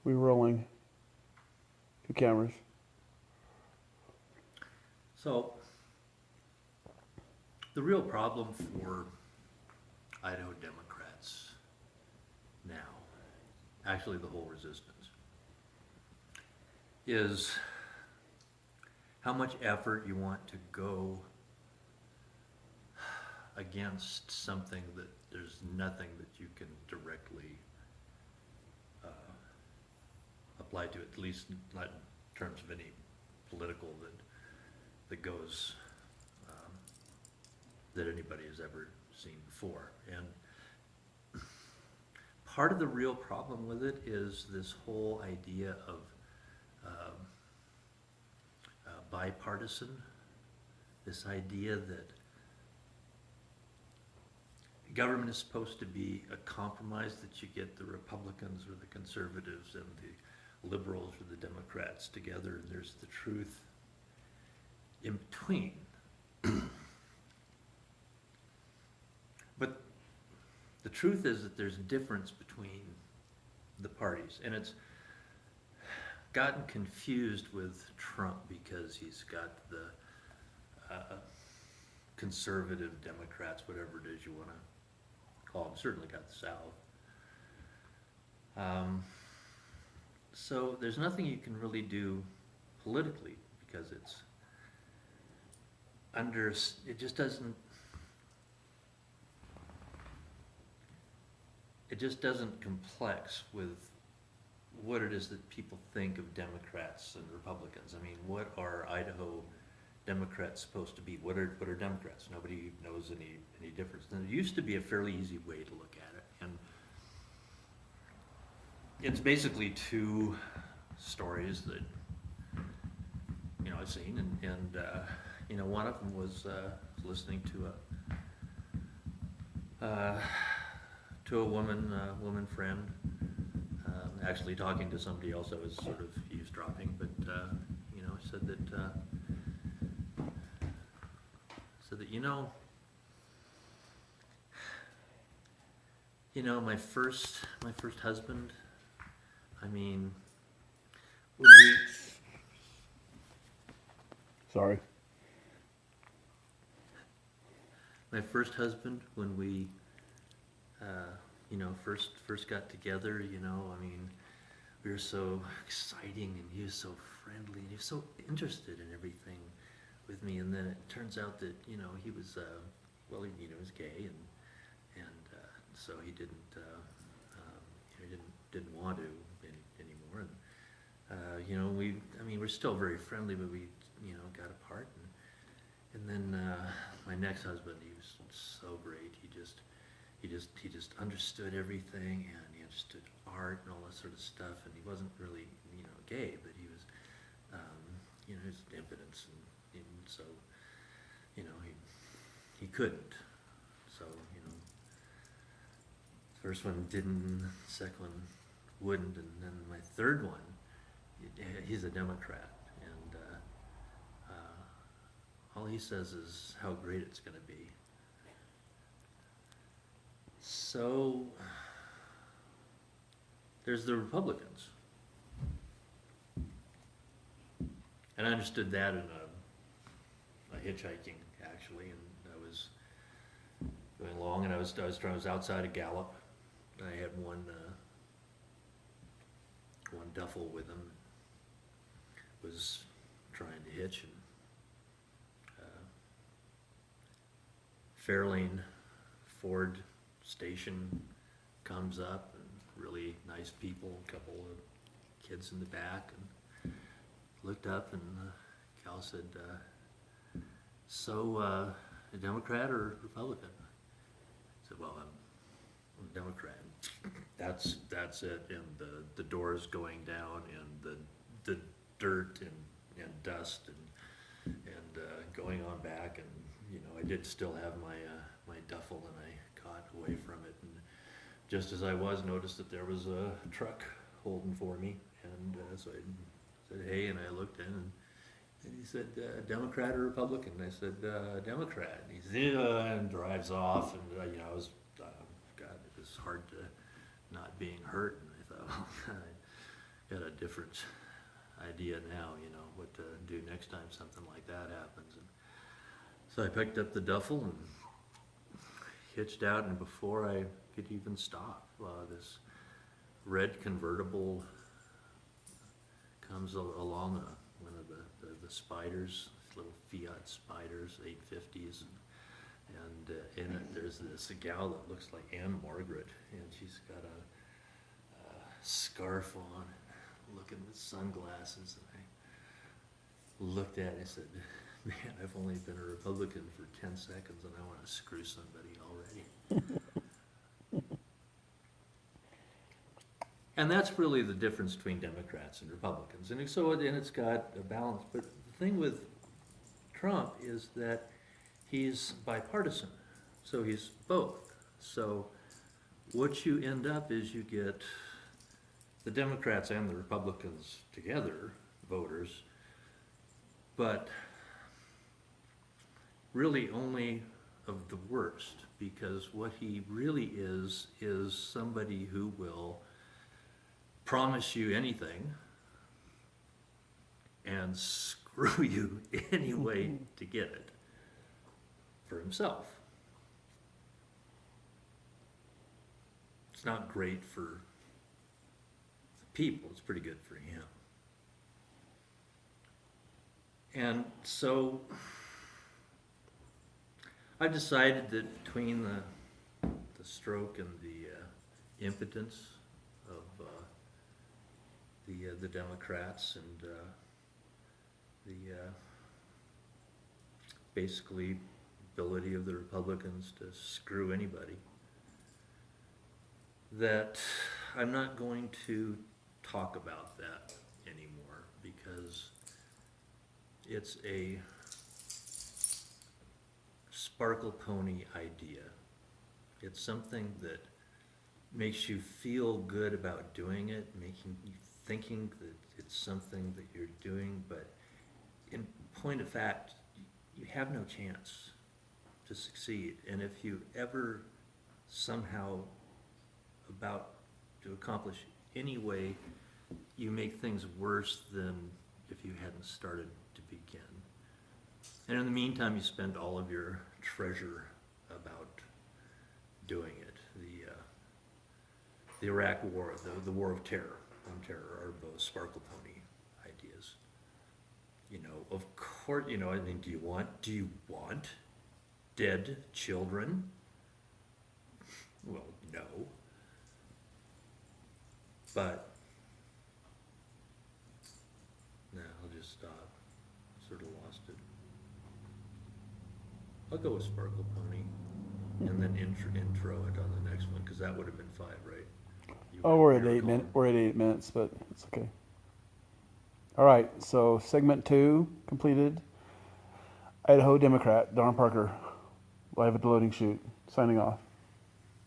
We rolling. Two cameras. So, the real problem for Idaho Democrats now, actually the whole resistance, is how much effort you want to go against something that there's nothing that you can directly uh, apply to, at least not in terms of any political that goes that anybody has ever seen before. And part of the real problem with it is this whole idea of um, bipartisan, this idea that government is supposed to be a compromise, that you get the Republicans or the conservatives and the liberals or the Democrats together, and there's the truth in between. But the truth is that there's a difference between the parties, and it's gotten confused with Trump because he's got the conservative Democrats, whatever it is you want to call them, certainly got the South. So there's nothing you can really do politically because it's under, it just doesn't, it just doesn't complex with what it is that people think of Democrats and Republicans. I mean, what are Idaho Democrats supposed to be? What are Democrats? Nobody knows any difference. And it used to be a fairly easy way to look at it, and it's basically two stories that I've seen, and one of them was listening to a woman friend, actually talking to somebody else. I was sort of eavesdropping, but said that my first husband. I mean, when we Sorry. my first husband, when we first got together, I mean, we were so exciting, and he was so friendly, and he was so interested in everything with me. And then it turns out that he was he was gay, and so he didn't want to anymore. And we're still very friendly, but we got apart. And then my next husband, he was so great. He just understood everything, and he understood art and all that sort of stuff. And he wasn't really gay, but he was his impotence, and so he couldn't. So first one didn't, second one wouldn't, and then my third one, he's a Democrat, and all he says is how great it's going to be. So there's the Republicans, and I understood that in a hitchhiking, actually, and I was going along, and I was outside of Gallup. I had one duffel with him, was trying to hitch, and Fairlane Ford station comes up, and really nice people, a couple of kids in the back, and looked up, and Cal said, so a Democrat or Republican? I said, well, I'm a Democrat. That's it, and the doors going down, and the dirt and dust and going on back, and I did still have my duffel, and I got away from it, and just as I noticed that there was a truck holding for me, and so I said, hey, and I looked in, and he said, Democrat or Republican? And I said, Democrat. And he said, yeah, and drives off, and I was, God, it was hard to not being hurt, and I thought, oh, God, different idea now, you know, what to do next time something like that happens. And so I picked up the duffel and hitched out, and before I could even stop, this red convertible comes along one of the spiders, little Fiat spiders, 850s, and in it there's this gal that looks like Anne Margaret, and she's got a scarf on, looking with sunglasses, and I looked at it and I said, man, I've only been a Republican for 10 seconds and I want to screw somebody already. And that's really the difference between Democrats and Republicans. And so it's got a balance. But the thing with Trump is that he's bipartisan. So he's both. So what you end up is you get the Democrats and the Republicans together, voters, but really only of the worst, because what he really is somebody who will promise you anything and screw you anyway to get it for himself. It's not great for the people, it's pretty good for him. And so I decided that between the stroke and the impotence of the Democrats and the basically ability of the Republicans to screw anybody, that I'm not going to talk about that anymore, because it's a sparkle pony idea. It's something that makes you feel good about doing it, making you thinking that it's something that you're doing, but in point of fact, you have no chance to succeed. And if you ever somehow about to accomplish any way, you make things worse than if you hadn't started to begin. And in the meantime, you spend all of your treasure about doing it. The Iraq War, the War of Terror, are both sparkle pony ideas. You know, of course, you know, I mean, do you want dead children? Well, no. But, no, I'll just stop. Sort of lost it. I'll go with sparkle pony, and then intro it on the next one, because that would have been 5, right? We're at 8 minutes. We're at 8 minutes, but it's okay. All right, so segment 2 completed. Idaho Democrat, Don Parker, live at the loading chute, signing off.